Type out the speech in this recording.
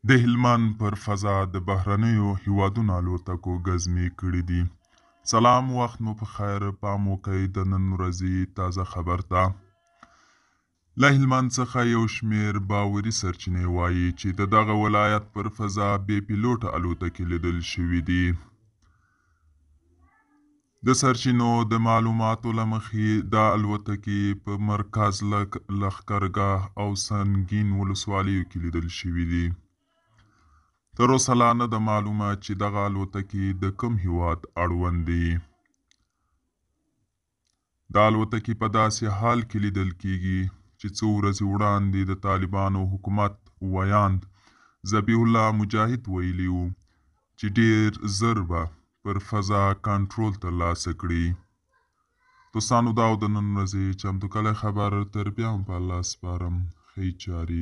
د هلمند پر فضا د بهرنیو هیوادونو الوتکو ګزمې کړي دي. سلام، وخت مو په خیر. پام وکئ د نن ورځې تازه خبر ته. له هلمند څخه یو شمیر باوري سرچینې وایي چې د دغه ولایت پر فضا بې پیلوټه الوتکې لیدل شوي دي. د سرچینو د معلوماتو له مخې دا الوتکې په مرکز لښکرګاه او سنګین ولسوالیو کې لیدل شوي دي. تر اوسه لا نه ده معلومه چې دغه الوتکې د کوم هیواد اړوند دي. دا الوتکې په داسې حال کې لیدل کیږي چې څو ورځې وړاندې د طالبانو حکومت ویاند ذبیح الله مجاهد ویلي وو چې ډیر زر به پر فضا کنټرول ترلاسه کړي. دوستانو، دا د نن ورځې چمتو کلی خبر. تر بیا هم په الله سپارم. ښې چارې